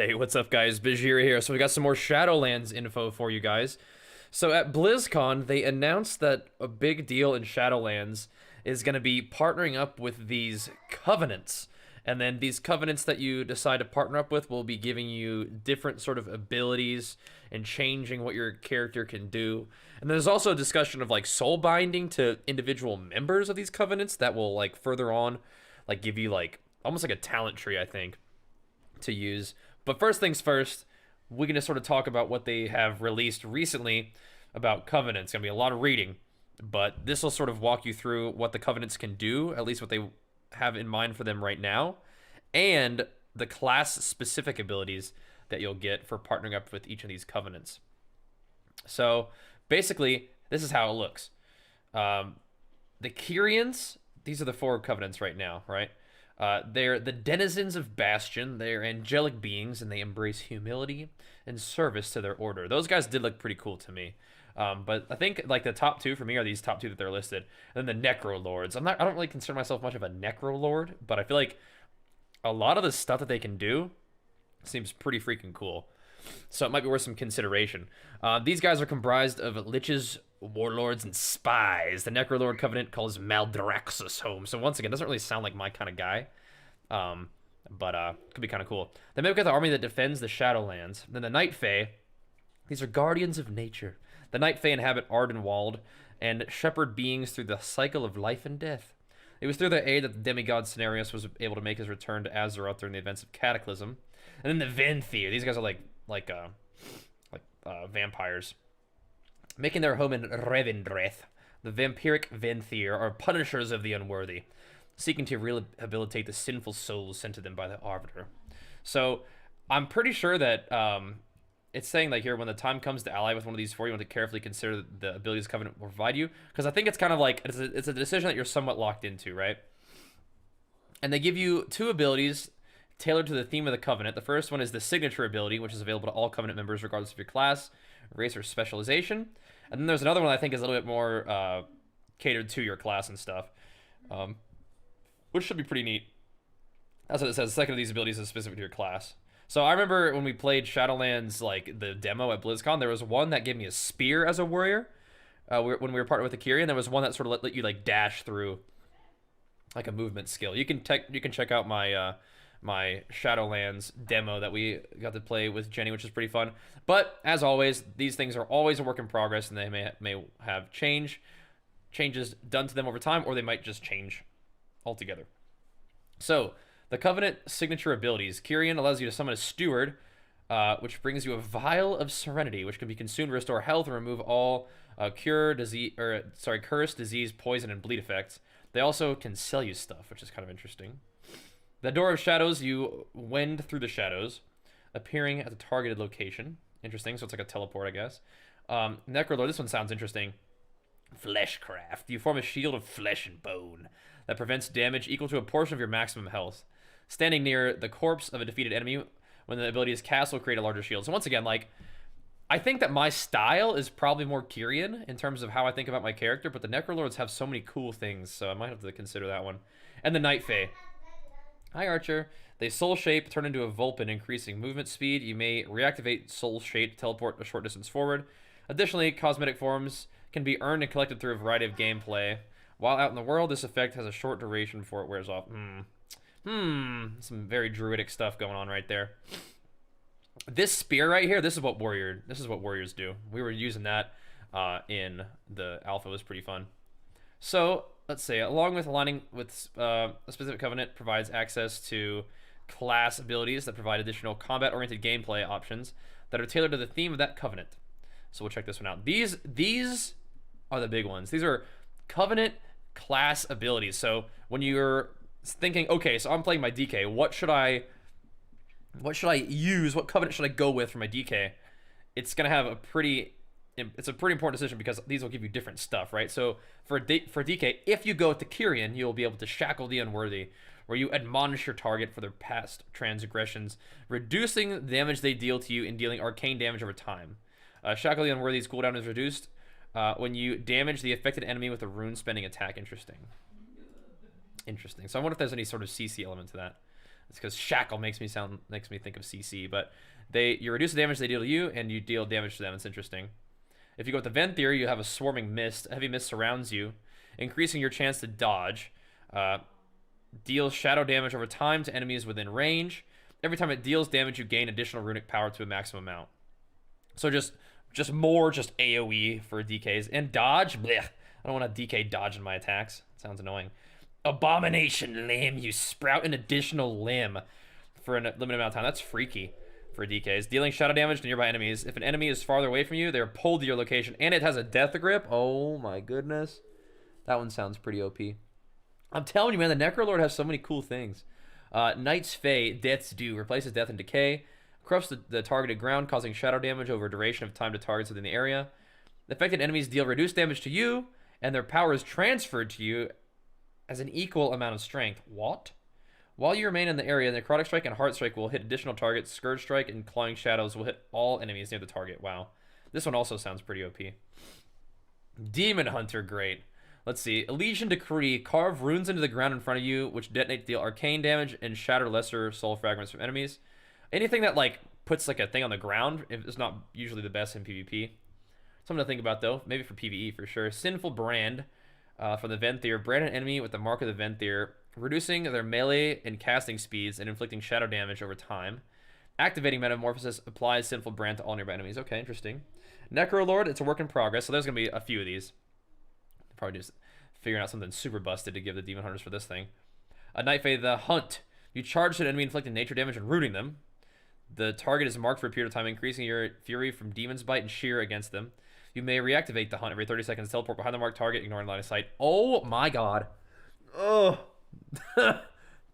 Hey, what's up, guys? Bajheera here. So we got some more Shadowlands info for you guys. So at BlizzCon, they announced that a big deal in Shadowlands is going to be partnering up with these covenants. And then these covenants that you decide to partner up with will be giving you different sort of abilities and changing what your character can do. And there's also a discussion of like soul binding to individual members of these covenants that will like further on like give you like almost like a talent tree, I think, to use. But first things first, we're going to sort of talk about what they have released recently about covenants. It's going to be a lot of reading, but this will sort of walk you through what the covenants can do, at least what they have in mind for them right now, and the class-specific abilities that you'll get for partnering up with each of these covenants. So basically, this is how it looks. The Kyrians, these are the 4 covenants right now, right? They're the denizens of Bastion. They're angelic beings, and they embrace humility and service to their order. Those guys did look pretty cool to me. But I think like the top 2 for me are these top 2 that they're listed. And then the Necro Lords. I don't really consider myself much of a Necro Lord, but I feel like a lot of the stuff that they can do seems pretty freaking cool. So it might be worth some consideration. These guys are comprised of liches, warlords, and spies. The Necrolord Covenant calls Maldraxxus home. So once again, doesn't really sound like my kind of guy. But could be kind of cool. Then we've got the army that defends the Shadowlands. Then the Night Fae. These are guardians of nature. The Night Fae inhabit Ardenwald and shepherd beings through the cycle of life and death. It was through their aid that the demigod Cenarius was able to make his return to Azeroth during the events of Cataclysm. And then the Venthyr. These guys are like vampires, making their home in Revendreth. The vampiric Venthyr are punishers of the unworthy, seeking to rehabilitate the sinful souls sent to them by the Arbiter. So I'm pretty sure that it's saying like here, when the time comes to ally with one of these 4, you want to carefully consider the abilities Covenant will provide you, because I think it's kind of like it's a decision that you're somewhat locked into, right? And they give you 2 abilities tailored to the theme of the Covenant. The first one is the signature ability, which is available to all Covenant members regardless of your class, race, or specialization. And then there's another one I think is a little bit more catered to your class and stuff, which should be pretty neat. That's what it says. The second of these abilities is specific to your class. So I remember when we played Shadowlands, like the demo at BlizzCon, there was one that gave me a spear as a warrior when we were partnered with the Kyrian. There was one that sort of let you like dash through like a movement skill. You can check out my my Shadowlands demo that we got to play with Jenny, which is pretty fun. But as always, these things are always a work in progress, and they may have changes done to them over time, or they might just change altogether. So the Covenant signature abilities. Kyrian allows you to summon a Steward, which brings you a Vial of Serenity, which can be consumed to restore health and remove all curse, disease, poison, and bleed effects. They also can sell you stuff, which is kind of interesting. The Door of Shadows, you wend through the shadows, appearing at the targeted location. Interesting, so it's like a teleport, I guess. Necrolord, this one sounds interesting. Fleshcraft. You form a shield of flesh and bone that prevents damage equal to a portion of your maximum health. Standing near the corpse of a defeated enemy, when the ability is cast, will create a larger shield. So once again, like, I think that my style is probably more Kyrian in terms of how I think about my character, but the Necrolords have so many cool things, so I might have to consider that one. And the Night Fae. Hi, Archer. They Soul Shape, turn into a Vulpin, increasing movement speed. You may reactivate Soul Shape to teleport a short distance forward. Additionally, cosmetic forms can be earned and collected through a variety of gameplay. While out in the world, this effect has a short duration before it wears off. Some very druidic stuff going on right there. This spear right here, this is what warriors do. We were using that in the alpha. It was pretty fun. So let's say, along with aligning with a specific covenant, provides access to class abilities that provide additional combat-oriented gameplay options that are tailored to the theme of that covenant. So we'll check this one out. These are the big ones. These are covenant class abilities. So when you're thinking, okay, so I'm playing my DK, what should I use? What covenant should I go with for my DK? It's gonna have it's a pretty important decision because these will give you different stuff, right? So for DK, if you go with the Kyrian, you'll be able to shackle the unworthy, where you admonish your target for their past transgressions, reducing the damage they deal to you and dealing arcane damage over time. Shackle the unworthy's cooldown is reduced when you damage the affected enemy with a rune spending attack. Interesting. So I wonder if there's any sort of CC element to that. It's because shackle makes me think of CC, but you reduce the damage they deal to you, and you deal damage to them. It's interesting. If you go with the Vent Theory, you have a swarming mist. A heavy mist surrounds you, increasing your chance to dodge. Deals shadow damage over time to enemies within range. Every time it deals damage, you gain additional runic power to a maximum amount. So just AoE for DKs. And dodge, blech. I don't want a DK dodge in my attacks. It sounds annoying. Abomination Limb. You sprout an additional limb for a limited amount of time. That's freaky for DKs. Dealing shadow damage to nearby enemies. If an enemy is farther away from you, they're pulled to your location. And it has a death grip. Oh my goodness. That one sounds pretty OP. I'm telling you, man, the Necrolord has so many cool things. Knight's Fate, Death's Due, replaces death and decay. Corrupts the targeted ground, causing shadow damage over a duration of time to targets within the area. Affected enemies deal reduced damage to you, and their power is transferred to you as an equal amount of strength. What? While you remain in the area, Necrotic Strike and Heart Strike will hit additional targets. Scourge Strike and Clawing Shadows will hit all enemies near the target. Wow. This one also sounds pretty OP. Demon Hunter, great. Let's see. Elysian Decree. Carve runes into the ground in front of you, which detonate deal arcane damage and shatter lesser soul fragments from enemies. Anything that, like, puts, like, a thing on the ground is not usually the best in PvP. Something to think about, though. Maybe for PvE, for sure. Sinful Brand from the Venthyr. Brand an enemy with the mark of the Venthyr, reducing their melee and casting speeds and inflicting shadow damage over time. Activating Metamorphosis applies Sinful Brand to all nearby enemies. Okay, interesting. Necrolord, it's a work in progress, so there's going to be a few of these. Probably just figuring out something super busted to give the Demon Hunters for this thing. Night Fae, the Hunt. You charge an enemy inflicting nature damage and rooting them. The target is marked for a period of time, increasing your fury from Demon's Bite and Shear against them. You may reactivate the Hunt every 30 seconds. Teleport behind the marked target, ignoring line of sight. Oh my god. Oh.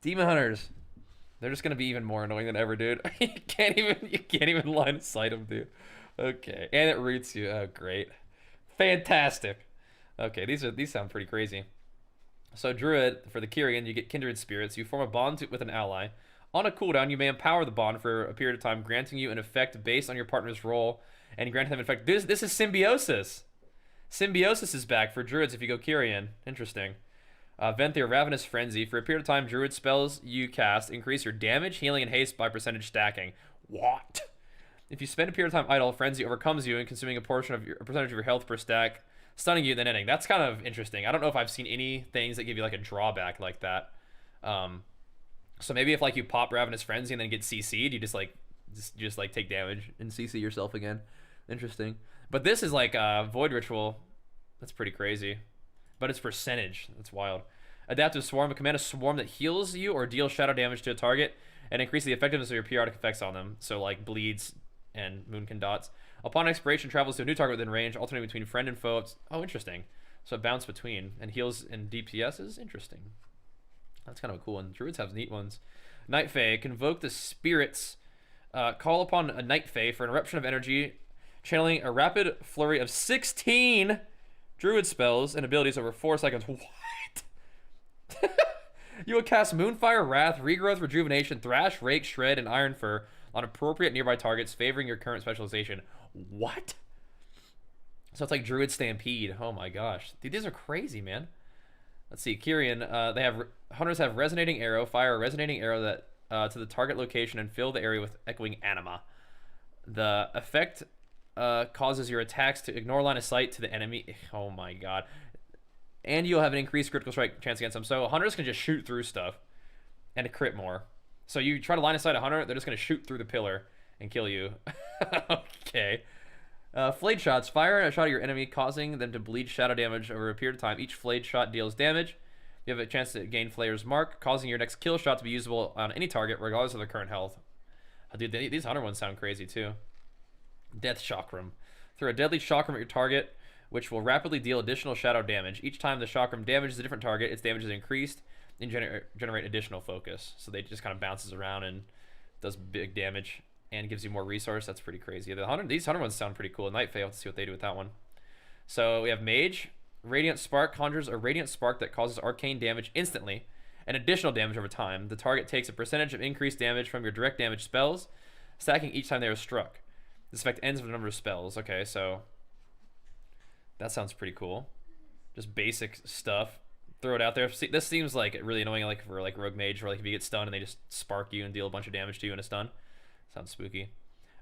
Demon Hunters. They're just going to be even more annoying than ever, dude. You can't even line of sight them, dude. Okay. And it roots you. Oh, great. Fantastic. Okay, these sound pretty crazy. So Druid, for the Kyrian, you get Kindred Spirits. You form a bond with an ally. On a cooldown, you may empower the bond for a period of time, granting you an effect based on your partner's role, and granting them an effect. This is Symbiosis. Symbiosis is back for Druids if you go Kyrian. Interesting. Venthyr, Ravenous Frenzy. For a period of time, Druid spells you cast increase your damage, healing, and haste by percentage stacking. What? If you spend a period of time idle, Frenzy overcomes you and consuming a percentage of your health per stack, stunning you, then ending. That's kind of interesting. I don't know if I've seen any things that give you like a drawback like that. So maybe if like you pop Ravenous Frenzy and then get CC'd, you just like take damage and CC yourself again. Interesting. But this is like Void Ritual. That's pretty crazy. But it's percentage. That's wild. Adaptive Swarm. Command a swarm that heals you or deals shadow damage to a target and increase the effectiveness of your periodic effects on them. So like bleeds and Moonkin dots. Upon expiration, travels to a new target within range, alternating between friend and foe. Oh, interesting. So it bounces between and heals and DPS is interesting. That's kind of a cool one. Druids have neat ones. Night Fae. Convoke the spirits. Call upon a Night Fae for an eruption of energy, channeling a rapid flurry of 16 Druid spells and abilities over 4 seconds. What? You will cast Moonfire, Wrath, Regrowth, Rejuvenation, Thrash, Rake, Shred, and Iron Fur on appropriate nearby targets, favoring your current specialization. What? So it's like Druid Stampede. Oh my gosh. Dude, these are crazy, man. Let's see. Kyrian, hunters have Resonating Arrow. Fire a Resonating Arrow that to the target location and fill the area with echoing anima. The effect causes your attacks to ignore line of sight to the enemy. Oh my god. And you'll have an increased critical strike chance against them. So hunters can just shoot through stuff and to crit more. So you try to line of sight a hunter, they're just going to shoot through the pillar and kill you. Okay. Flayed shots. Fire a shot at your enemy, causing them to bleed shadow damage over a period of time. Each flayed shot deals damage. You have a chance to gain Flayer's Mark, causing your next kill shot to be usable on any target, regardless of their current health. Oh, dude, these hunter ones sound crazy, too. Death Chakram. Throw a deadly chakram at your target, which will rapidly deal additional shadow damage. Each time the chakram damages a different target, its damage is increased and generate additional focus. So they just kind of bounces around and does big damage and gives you more resource. That's pretty crazy. These hunter ones sound pretty cool. Night Fae, let's see what they do with that one. So we have Mage. Radiant Spark conjures a Radiant Spark that causes arcane damage instantly and additional damage over time. The target takes a percentage of increased damage from your direct damage spells, stacking each time they are struck. This effect ends with a number of spells. Okay, so that sounds pretty cool. Just basic stuff. throw it out there. See, this seems like really annoying, like for like rogue mage, where like if you get stunned and they just spark you and deal a bunch of damage to you in a stun. Sounds spooky.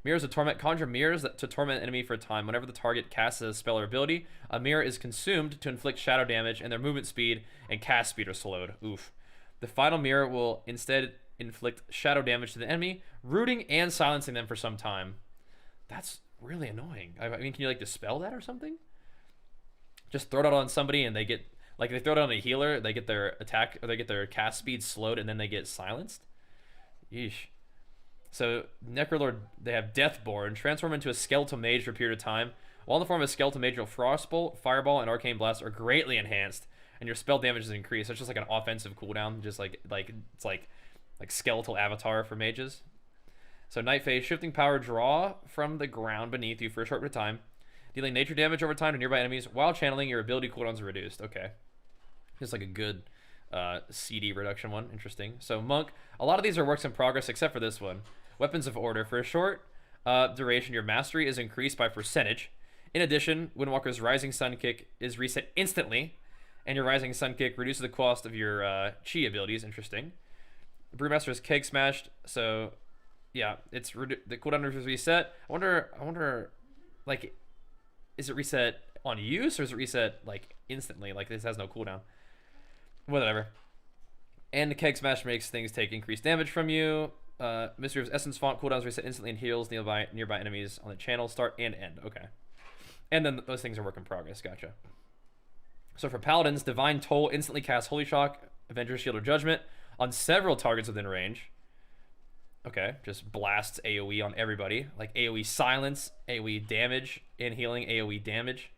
Mirrors of Torment. Conjure mirrors to torment an enemy for a time. Whenever the target casts a spell or ability, a mirror is consumed to inflict shadow damage, and their movement speed and cast speed are slowed. Oof. The final mirror will instead inflict shadow damage to the enemy, rooting and silencing them for some time. That's really annoying. I mean, can you like dispel that or something? Just throw it out on somebody and they get, like, they throw it on a healer, they get their attack, or they get their cast speed slowed, and then they get silenced? Yeesh. So, Necrolord, they have Deathborn. Transform into a Skeletal Mage for a period of time. While in the form of a Skeletal Mage, your Frostbolt, Fireball, and Arcane Blast are greatly enhanced, and your spell damage is increased. So it's just like an offensive cooldown, just like it's like skeletal avatar for mages. So Night Phase, shifting power, draw from the ground beneath you for a short bit of time, dealing nature damage over time to nearby enemies while channeling. Your ability cooldowns are reduced. Okay, just like a good CD reduction one. Interesting. So Monk, a lot of these are works in progress except for this one. Weapons of Order. For a short duration, your mastery is increased by percentage. In addition, Windwalker's Rising Sun Kick is reset instantly, and your Rising Sun Kick reduces the cost of your Chi abilities. Interesting. Brewmaster's Keg Smashed. So yeah, it's the cooldown is reset. I wonder, like, is it reset on use or is it reset like instantly? Like this has no cooldown. Whatever. And the Keg Smash makes things take increased damage from you. Mystery of Essence Font cooldowns reset instantly and heals nearby enemies on the channel start and end. Okay. And then those things are work in progress. Gotcha. So for Paladins, Divine Toll instantly casts Holy Shock, Avenger's Shield, or Judgment on several targets within range. Okay, just blasts AoE on everybody. Like AoE silence, AoE damage, and healing AoE damage.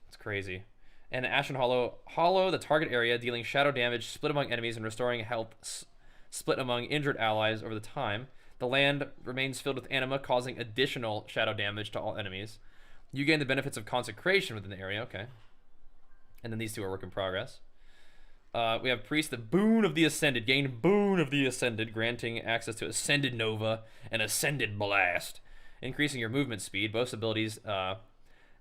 It's crazy. And Ashen Hollow. Hollow the target area, dealing shadow damage split among enemies and restoring health split among injured allies over the time. The land remains filled with anima, causing additional shadow damage to all enemies. You gain the benefits of consecration within the area. Okay. And then these two are work in progress. We have Priest, the Boon of the Ascended. Gain Boon of the Ascended, granting access to Ascended Nova and Ascended Blast. Increasing your movement speed. Both abilities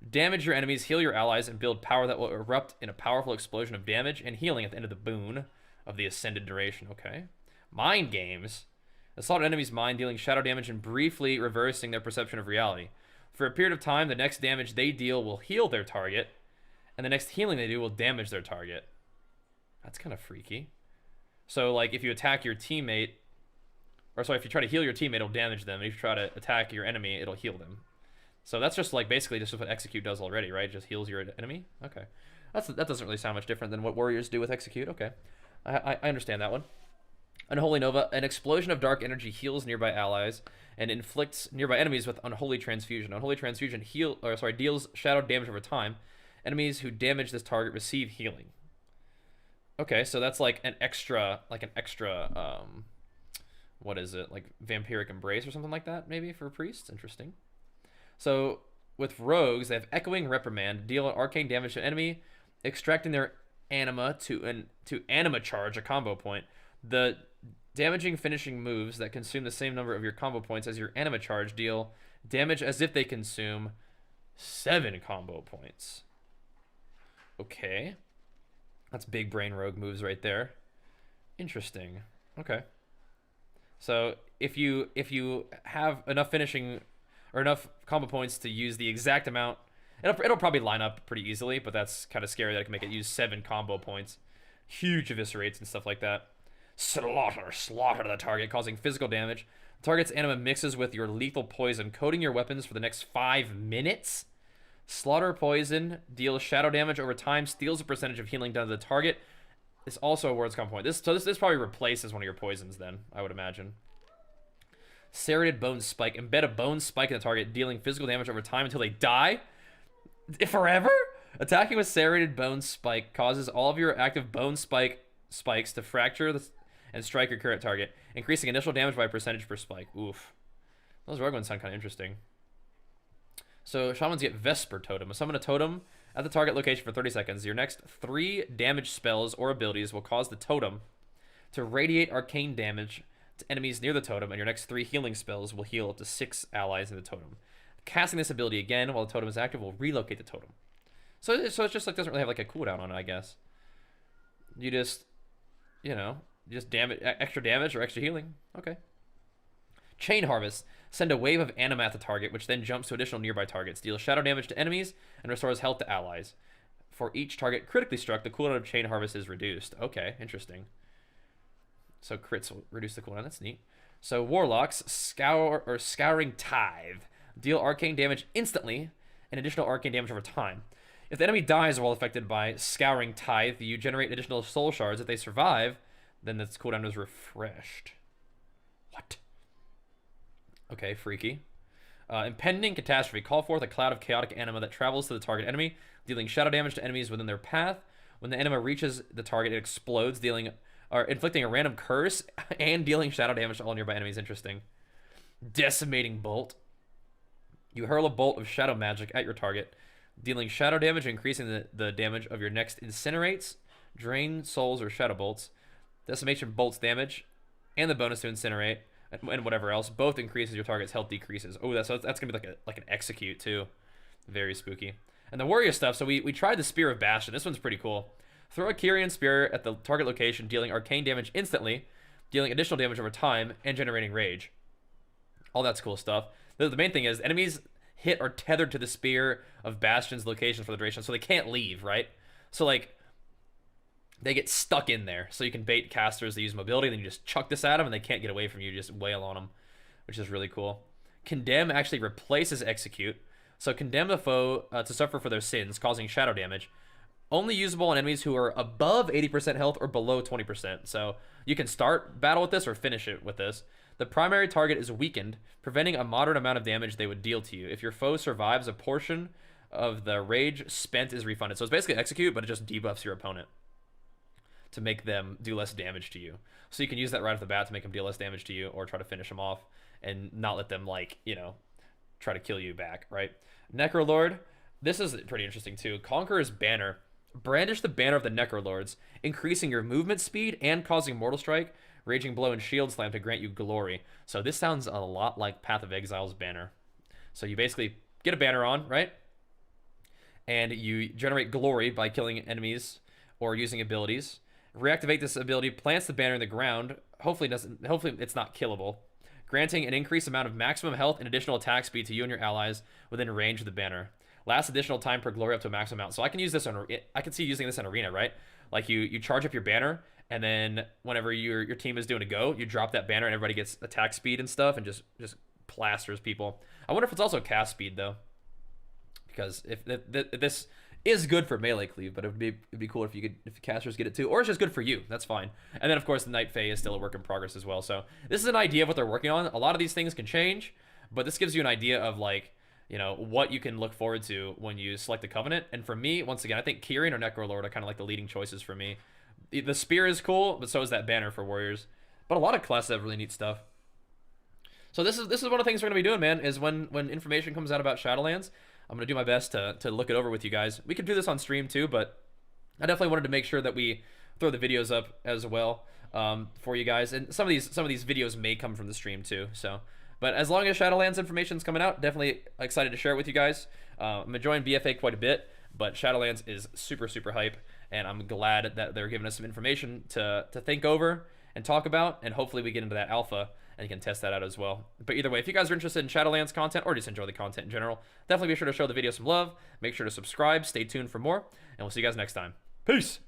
damage your enemies, heal your allies, and build power that will erupt in a powerful explosion of damage and healing at the end of the Boon of the Ascended duration. Okay. Mind Games. Assault an enemy's mind, dealing shadow damage and briefly reversing their perception of reality. For a period of time, the next damage they deal will heal their target, and the next healing they do will damage their target. That's kind of freaky. So, like, if you attack your teammate, or sorry, if you try to heal your teammate, it'll damage them. And if you try to attack your enemy, it'll heal them. So that's just, like, basically just what Execute does already, right? It just heals your enemy? Okay. That doesn't really sound much different than what Warriors do with Execute. Okay. I understand that one. Unholy Nova. An explosion of dark energy heals nearby allies and inflicts nearby enemies with Unholy Transfusion. Unholy Transfusion deals shadow damage over time. Enemies who damage this target receive healing. Okay, so that's like an extra, what is it? Like Vampiric Embrace or something like that, maybe, for priests? Interesting. So, with rogues, they have Echoing Reprimand, deal arcane damage to an enemy, extracting their anima to anima charge, a combo point. The damaging finishing moves that consume the same number of your combo points as your anima charge deal damage as if they consume 7 combo points. Okay. That's big brain rogue moves right there. Interesting. Okay. So if you have enough finishing or enough combo points to use the exact amount, it'll probably line up pretty easily, but that's kind of scary that it can make it use 7 combo points. Huge eviscerates and stuff like that. Slaughter the target, causing physical damage. The target's anima mixes with your lethal poison, coating your weapons for the next 5 minutes. Slaughter Poison deals shadow damage over time, steals a percentage of healing done to the target. This also awards combo point. This probably replaces one of your poisons then, I would imagine. Serrated Bone Spike. Embed a bone spike in the target, dealing physical damage over time until they die? Forever? Attacking with Serrated Bone Spike causes all of your active bone spikes to fracture and strike your current target, increasing initial damage by a percentage per spike. Oof. Those rogue ones sound kind of interesting. So Shamans get Vesper Totem. Summon a totem at the target location for 30 seconds. Your next 3 damage spells or abilities will cause the totem to radiate arcane damage to enemies near the totem, and your next 3 healing spells will heal up to 6 allies in the totem. Casting this ability again while the totem is active will relocate the totem. So it's just like doesn't really have like a cooldown on it, I guess. You just, you know, just damage, extra damage or extra healing. Okay. Chain Harvest. Send a wave of anima at the target, which then jumps to additional nearby targets. Deals shadow damage to enemies and restores health to allies. For each target critically struck, the cooldown of Chain Harvest is reduced. Okay, interesting. So crits will reduce the cooldown. That's neat. So Warlocks, Scouring Tithe. Deal arcane damage instantly and additional arcane damage over time. If the enemy dies while affected by Scouring Tithe, you generate additional soul shards. If they survive, then this cooldown is refreshed. What? Okay, freaky. Impending Catastrophe. Call forth a cloud of chaotic anima that travels to the target enemy, dealing shadow damage to enemies within their path. When the anima reaches the target, it explodes, dealing or inflicting a random curse and dealing shadow damage to all nearby enemies. Interesting. Decimating Bolt. You hurl a bolt of shadow magic at your target, dealing shadow damage, increasing the damage of your next incinerates, drain souls, or shadow bolts. Decimation bolts damage, and the bonus to incinerate, and whatever else. Both increases your target's health decreases. Oh, that's gonna be like an execute too. Very spooky. And the warrior stuff. So we tried the Spear of Bastion. This one's pretty cool. Throw a Kyrian spear at the target location, dealing arcane damage instantly, dealing additional damage over time, and generating rage. All that's cool stuff. The main thing is enemies hit are tethered to the Spear of Bastion's location for the duration, so they can't leave, right? So like they get stuck in there. So you can bait casters, they use mobility, and then you just chuck this at them and they can't get away from you. You just wail on them, which is really cool. Condemn actually replaces Execute. So condemn the foe to suffer for their sins, causing shadow damage. Only usable on enemies who are above 80% health or below 20%. So you can start battle with this or finish it with this. The primary target is weakened, preventing a moderate amount of damage they would deal to you. If your foe survives, a portion of the rage spent is refunded. So it's basically Execute, but it just debuffs your opponent to make them do less damage to you. So you can use that right off the bat to make them deal less damage to you or try to finish them off and not let them, like, you know, try to kill you back, right? Necrolord. This is pretty interesting too. Conqueror's Banner. Brandish the banner of the Necrolords, increasing your movement speed and causing Mortal Strike, Raging Blow, and Shield Slam to grant you glory. So this sounds a lot like Path of Exile's banner. So you basically get a banner on, right? And you generate glory by killing enemies or using abilities. Reactivate this ability, plants the banner in the ground. Hopefully it's not killable. Granting an increased amount of maximum health and additional attack speed to you and your allies within range of the banner. Last additional time per glory up to a maximum amount. So I can use this on, I can see using this in arena, right? Like you charge up your banner, and then whenever your team is doing a go, you drop that banner and everybody gets attack speed and stuff and just plasters people. I wonder if it's also cast speed though, because if this is good for melee cleave, but it'd be cool if casters get it too, or it's just good for you. That's fine. And then of course the Night Fae is still a work in progress as well. So this is an idea of what they're working on. A lot of these things can change, but this gives you an idea of, like, you know, what you can look forward to when you select a Covenant. And for me, once again, I think Kyrian or Necrolord are kind of like the leading choices for me. The Spear is cool, but so is that banner for warriors. But a lot of classes have really neat stuff. So this is one of the things we're gonna be doing, man. Is when information comes out about Shadowlands, I'm gonna do my best to look it over with you guys. We could do this on stream too, but I definitely wanted to make sure that we throw the videos up as well for you guys. And some of these videos may come from the stream too. So. But as long as Shadowlands information is coming out, definitely excited to share it with you guys. I'm enjoying BFA quite a bit, but Shadowlands is super, super hype, and I'm glad that they're giving us some information to think over and talk about, and hopefully we get into that alpha and can test that out as well. But either way, if you guys are interested in Shadowlands content or just enjoy the content in general, definitely be sure to show the video some love. Make sure to subscribe, stay tuned for more, and we'll see you guys next time. Peace!